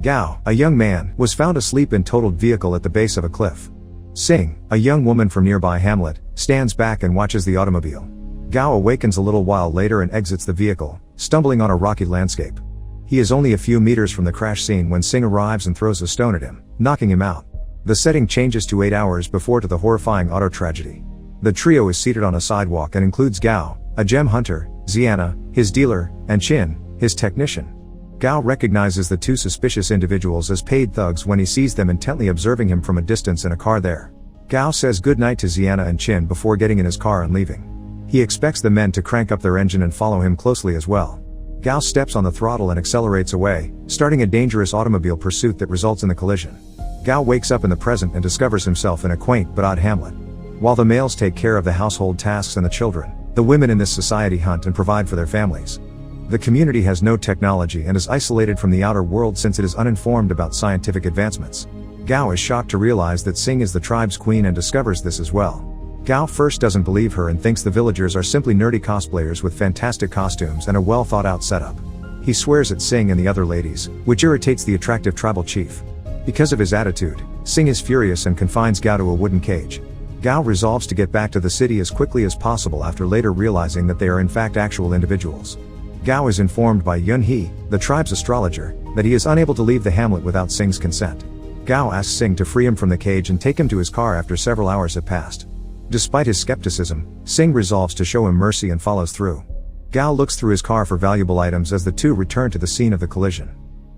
Gao, a young man, was found asleep in totaled vehicle at the base of a cliff. Xing, a young woman from nearby hamlet, stands back and watches the automobile. Gao awakens a little while later and exits the vehicle, stumbling on a rocky landscape. He is only a few meters from the crash scene when Xing arrives and throws a stone at him, knocking him out. The setting changes to 8 hours before to the horrifying auto tragedy. The trio is seated on a sidewalk and includes Gao, a gem hunter, Xiana, his dealer, and Qin, his technician. Gao recognizes the two suspicious individuals as paid thugs when he sees them intently observing him from a distance in a car there. Gao says goodnight to Xiana and Qin before getting in his car and leaving. He expects the men to crank up their engine and follow him closely as well. Gao steps on the throttle and accelerates away, starting a dangerous automobile pursuit that results in the collision. Gao wakes up in the present and discovers himself in a quaint but odd hamlet. While the males take care of the household tasks and the children, the women in this society hunt and provide for their families. The community has no technology and is isolated from the outer world since it is uninformed about scientific advancements. Gao is shocked to realize that Xing is the tribe's queen and discovers this as well. Gao first doesn't believe her and thinks the villagers are simply nerdy cosplayers with fantastic costumes and a well thought out setup. He swears at Xing and the other ladies, which irritates the attractive tribal chief. Because of his attitude, Xing is furious and confines Gao to a wooden cage. Gao resolves to get back to the city as quickly as possible after later realizing that they are in fact actual individuals. Gao is informed by Yun He, the tribe's astrologer, that he is unable to leave the hamlet without Xing's consent. Gao asks Xing to free him from the cage and take him to his car after several hours have passed. Despite his skepticism, Xing resolves to show him mercy and follows through. Gao looks through his car for valuable items as the two return to the scene of the collision.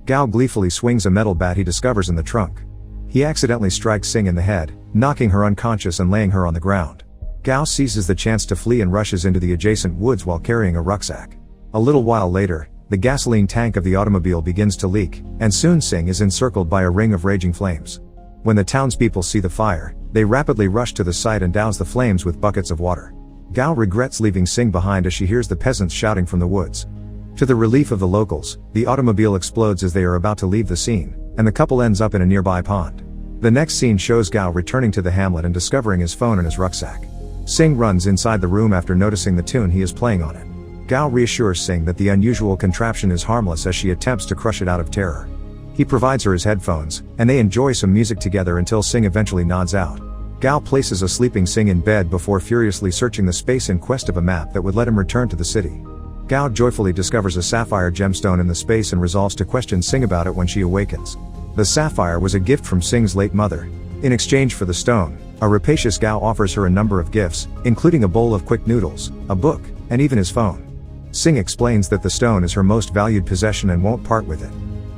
Gao gleefully swings a metal bat he discovers in the trunk. He accidentally strikes Xing in the head, knocking her unconscious and laying her on the ground. Gao seizes the chance to flee and rushes into the adjacent woods while carrying a rucksack. A little while later, the gasoline tank of the automobile begins to leak, and soon Xing is encircled by a ring of raging flames. When the townspeople see the fire, they rapidly rush to the site and douse the flames with buckets of water. Gao regrets leaving Xing behind as she hears the peasants shouting from the woods. To the relief of the locals, the automobile explodes as they are about to leave the scene, and the couple ends up in a nearby pond. The next scene shows Gao returning to the hamlet and discovering his phone in his rucksack. Xing runs inside the room after noticing the tune he is playing on it. Gao reassures Xing that the unusual contraption is harmless as she attempts to crush it out of terror. He provides her his headphones, and they enjoy some music together until Xing eventually nods out. Gao places a sleeping Xing in bed before furiously searching the space in quest of a map that would let him return to the city. Gao joyfully discovers a sapphire gemstone in the space and resolves to question Xing about it when she awakens. The sapphire was a gift from Xing's late mother. In exchange for the stone, a rapacious Gao offers her a number of gifts, including a bowl of quick noodles, a book, and even his phone. Xing explains that the stone is her most valued possession and won't part with it.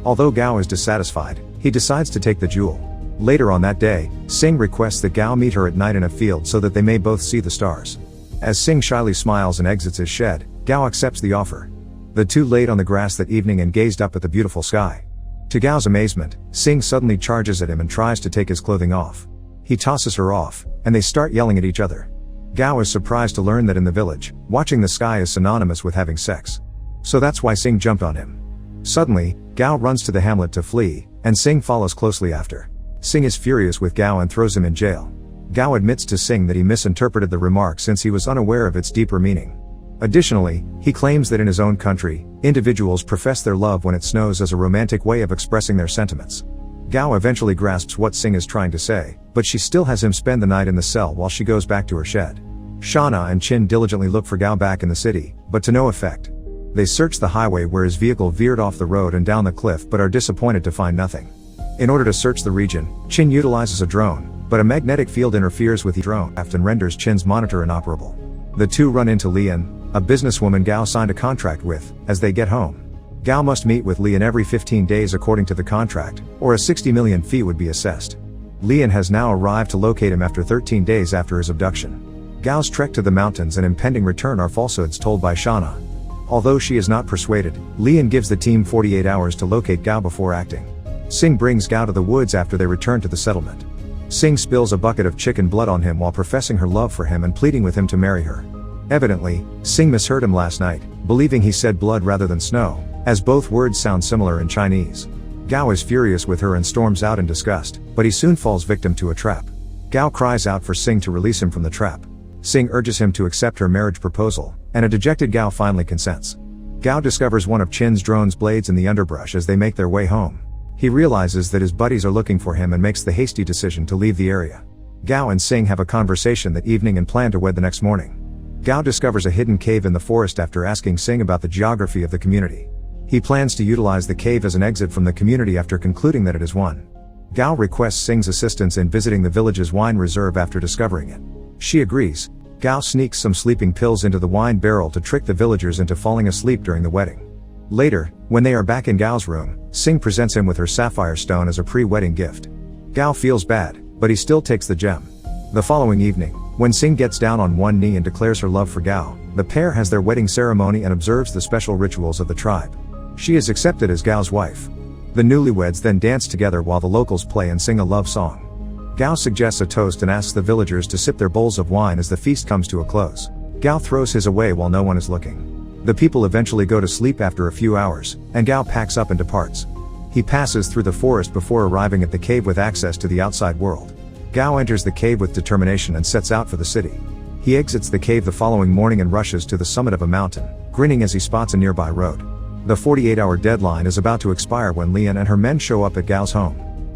Although Gao is dissatisfied, he decides to take the jewel. Later on that day, Xing requests that Gao meet her at night in a field so that they may both see the stars. As Xing shyly smiles and exits his shed, Gao accepts the offer. The two laid on the grass that evening and gazed up at the beautiful sky. To Gao's amazement, Xing suddenly charges at him and tries to take his clothing off. He tosses her off, and they start yelling at each other. Gao is surprised to learn that in the village, watching the sky is synonymous with having sex. So that's why Xing jumped on him. Suddenly, Gao runs to the hamlet to flee, and Xing follows closely after. Xing is furious with Gao and throws him in jail. Gao admits to Xing that he misinterpreted the remark since he was unaware of its deeper meaning. Additionally, he claims that in his own country, individuals profess their love when it snows as a romantic way of expressing their sentiments. Gao eventually grasps what Xing is trying to say, but she still has him spend the night in the cell while she goes back to her shed. Shana and Qin diligently look for Gao back in the city, but to no effect. They search the highway where his vehicle veered off the road and down the cliff but are disappointed to find nothing. In order to search the region, Qin utilizes a drone, but a magnetic field interferes with the drone and renders Qin's monitor inoperable. The two run into Lian, a businesswoman Gao signed a contract with, as they get home. Gao must meet with Lian every 15 days according to the contract, or a 60 million fee would be assessed. Lian has now arrived to locate him after 13 days after his abduction. Gao's trek to the mountains and impending return are falsehoods told by Shana. Although she is not persuaded, Lian gives the team 48 hours to locate Gao before acting. Xing brings Gao to the woods after they return to the settlement. Xing spills a bucket of chicken blood on him while professing her love for him and pleading with him to marry her. Evidently, Xing misheard him last night, believing he said blood rather than snow, as both words sound similar in Chinese. Gao is furious with her and storms out in disgust, but he soon falls victim to a trap. Gao cries out for Xing to release him from the trap. Xing urges him to accept her marriage proposal, and a dejected Gao finally consents. Gao discovers one of Qin's drone's blades in the underbrush as they make their way home. He realizes that his buddies are looking for him and makes the hasty decision to leave the area. Gao and Xing have a conversation that evening and plan to wed the next morning. Gao discovers a hidden cave in the forest after asking Xing about the geography of the community. He plans to utilize the cave as an exit from the community after concluding that it is one. Gao requests Xing's assistance in visiting the village's wine reserve after discovering it. She agrees. Gao sneaks some sleeping pills into the wine barrel to trick the villagers into falling asleep during the wedding. Later, when they are back in Gao's room, Xing presents him with her sapphire stone as a pre-wedding gift. Gao feels bad, but he still takes the gem. The following evening, when Xing gets down on one knee and declares her love for Gao, the pair has their wedding ceremony and observes the special rituals of the tribe. She is accepted as Gao's wife. The newlyweds then dance together while the locals play and sing a love song. Gao suggests a toast and asks the villagers to sip their bowls of wine as the feast comes to a close. Gao throws his away while no one is looking. The people eventually go to sleep after a few hours, and Gao packs up and departs. He passes through the forest before arriving at the cave with access to the outside world. Gao enters the cave with determination and sets out for the city. He exits the cave the following morning and rushes to the summit of a mountain, grinning as he spots a nearby road. The 48-hour deadline is about to expire when Lian and her men show up at Gao's home.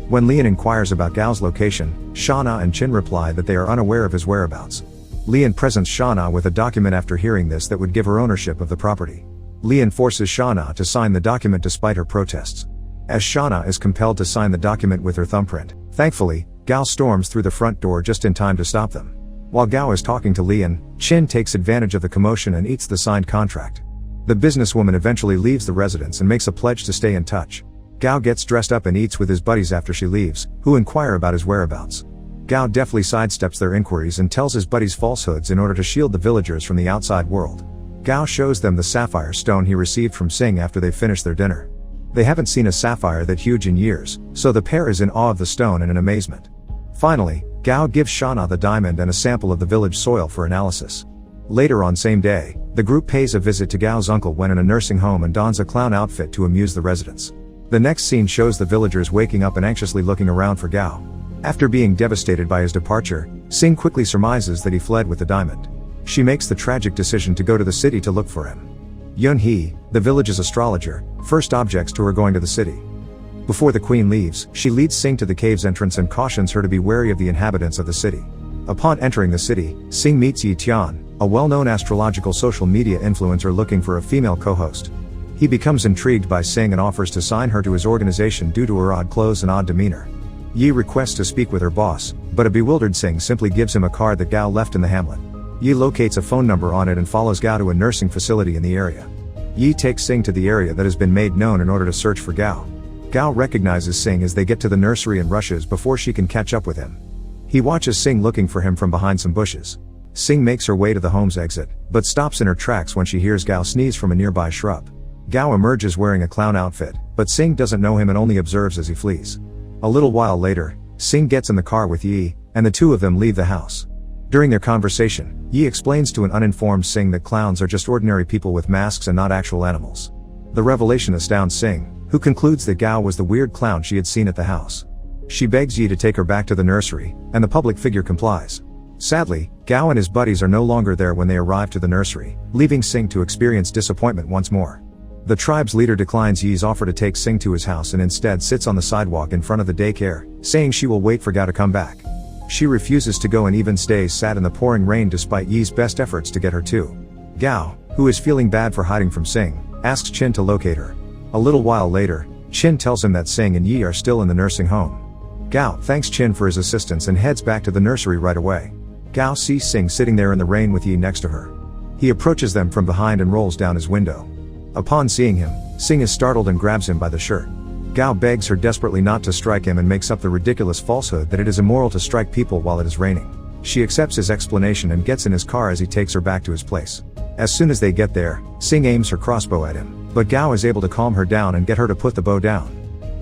When Lian inquires about Gao's location, Shauna and Qin reply that they are unaware of his whereabouts. Lian presents Shauna with a document after hearing this that would give her ownership of the property. Lian forces Shauna to sign the document despite her protests. As Shauna is compelled to sign the document with her thumbprint, thankfully, Gao storms through the front door just in time to stop them. While Gao is talking to Lian, Qin takes advantage of the commotion and eats the signed contract. The businesswoman eventually leaves the residence and makes a pledge to stay in touch. Gao gets dressed up and eats with his buddies after she leaves, who inquire about his whereabouts. Gao deftly sidesteps their inquiries and tells his buddies falsehoods in order to shield the villagers from the outside world. Gao shows them the sapphire stone he received from Xing after they finish their dinner. They haven't seen a sapphire that huge in years, so the pair is in awe of the stone and in amazement. Finally, Gao gives Shauna the diamond and a sample of the village soil for analysis. Later on same day, the group pays a visit to Gao's uncle when in a nursing home and dons a clown outfit to amuse the residents. The next scene shows the villagers waking up and anxiously looking around for Gao. After being devastated by his departure, Xing quickly surmises that he fled with the diamond. She makes the tragic decision to go to the city to look for him. Yun He, the village's astrologer, first objects to her going to the city. Before the queen leaves, she leads Xing to the cave's entrance and cautions her to be wary of the inhabitants of the city. Upon entering the city, Xing meets Yi Tian, a well-known astrological social media influencer looking for a female co-host. He becomes intrigued by Xing and offers to sign her to his organization due to her odd clothes and odd demeanor. Yi requests to speak with her boss, but a bewildered Xing simply gives him a card that Gao left in the hamlet. Yi locates a phone number on it and follows Gao to a nursing facility in the area. Yi takes Xing to the area that has been made known in order to search for Gao. Gao recognizes Xing as they get to the nursery and rushes before she can catch up with him. He watches Xing looking for him from behind some bushes. Xing makes her way to the home's exit, but stops in her tracks when she hears Gao sneeze from a nearby shrub. Gao emerges wearing a clown outfit, but Xing doesn't know him and only observes as he flees. A little while later, Xing gets in the car with Yi, and the two of them leave the house. During their conversation, Yi explains to an uninformed Xing that clowns are just ordinary people with masks and not actual animals. The revelation astounds Xing, who concludes that Gao was the weird clown she had seen at the house. She begs Yi to take her back to the nursery, and the public figure complies. Sadly, Gao and his buddies are no longer there when they arrive to the nursery, leaving Xing to experience disappointment once more. The tribe's leader declines Yi's offer to take Xing to his house and instead sits on the sidewalk in front of the daycare, saying she will wait for Gao to come back. She refuses to go and even stays sat in the pouring rain despite Yi's best efforts to get her to. Gao, who is feeling bad for hiding from Xing, asks Qin to locate her. A little while later, Qin tells him that Xing and Yi are still in the nursing home. Gao thanks Qin for his assistance and heads back to the nursery right away. Gao sees Xing sitting there in the rain with Yi next to her. He approaches them from behind and rolls down his window. Upon seeing him, Xing is startled and grabs him by the shirt. Gao begs her desperately not to strike him and makes up the ridiculous falsehood that it is immoral to strike people while it is raining. She accepts his explanation and gets in his car as he takes her back to his place. As soon as they get there, Xing aims her crossbow at him, but Gao is able to calm her down and get her to put the bow down.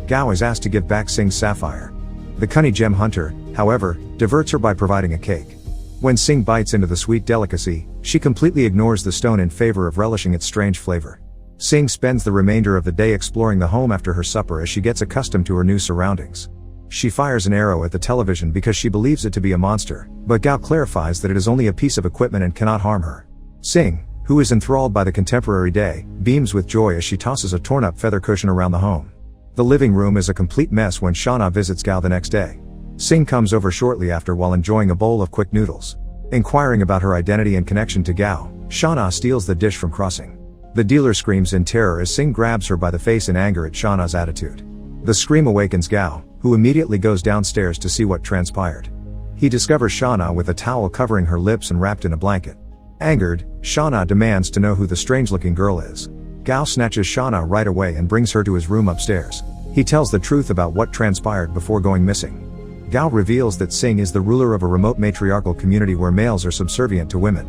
Gao is asked to give back Xing's sapphire. The cunning gem hunter, however, diverts her by providing a cake. When Xing bites into the sweet delicacy, she completely ignores the stone in favor of relishing its strange flavor. Xing spends the remainder of the day exploring the home after her supper as she gets accustomed to her new surroundings. She fires an arrow at the television because she believes it to be a monster, but Gao clarifies that it is only a piece of equipment and cannot harm her. Xing, who is enthralled by the contemporary day, beams with joy as she tosses a torn-up feather cushion around the home. The living room is a complete mess when Shauna visits Gao the next day. Xing comes over shortly after while enjoying a bowl of quick noodles. Inquiring about her identity and connection to Gao, Shauna steals the dish from Crossing. The dealer screams in terror as Xing grabs her by the face in anger at Shauna's attitude. The scream awakens Gao, who immediately goes downstairs to see what transpired. He discovers Shauna with a towel covering her lips and wrapped in a blanket. Angered, Shauna demands to know who the strange-looking girl is. Gao snatches Shauna right away and brings her to his room upstairs. He tells the truth about what transpired before going missing. Gao reveals that Xing is the ruler of a remote matriarchal community where males are subservient to women.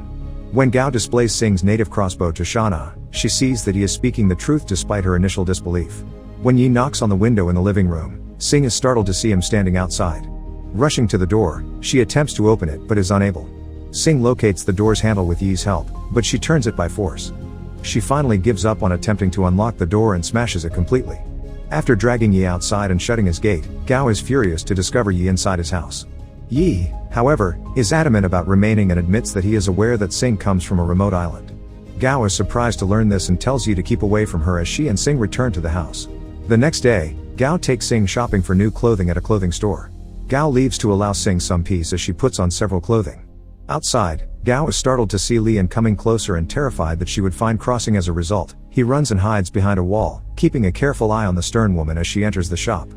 When Gao displays Xing's native crossbow to Shauna, she sees that he is speaking the truth despite her initial disbelief. When Yi knocks on the window in the living room, Xing is startled to see him standing outside. Rushing to the door, she attempts to open it but is unable. Xing locates the door's handle with Yi's help, but she turns it by force. She finally gives up on attempting to unlock the door and smashes it completely. After dragging Yi outside and shutting his gate, Gao is furious to discover Yi inside his house. Yi, however, is adamant about remaining and admits that he is aware that Xing comes from a remote island. Gao is surprised to learn this and tells Yi to keep away from her as she and Xing return to the house. The next day, Gao takes Xing shopping for new clothing at a clothing store. Gao leaves to allow Xing some peace as she puts on several clothing. Outside, Gao is startled to see Lian coming closer and terrified that she would find Crossing as a result. He runs and hides behind a wall, keeping a careful eye on the stern woman as she enters the shop.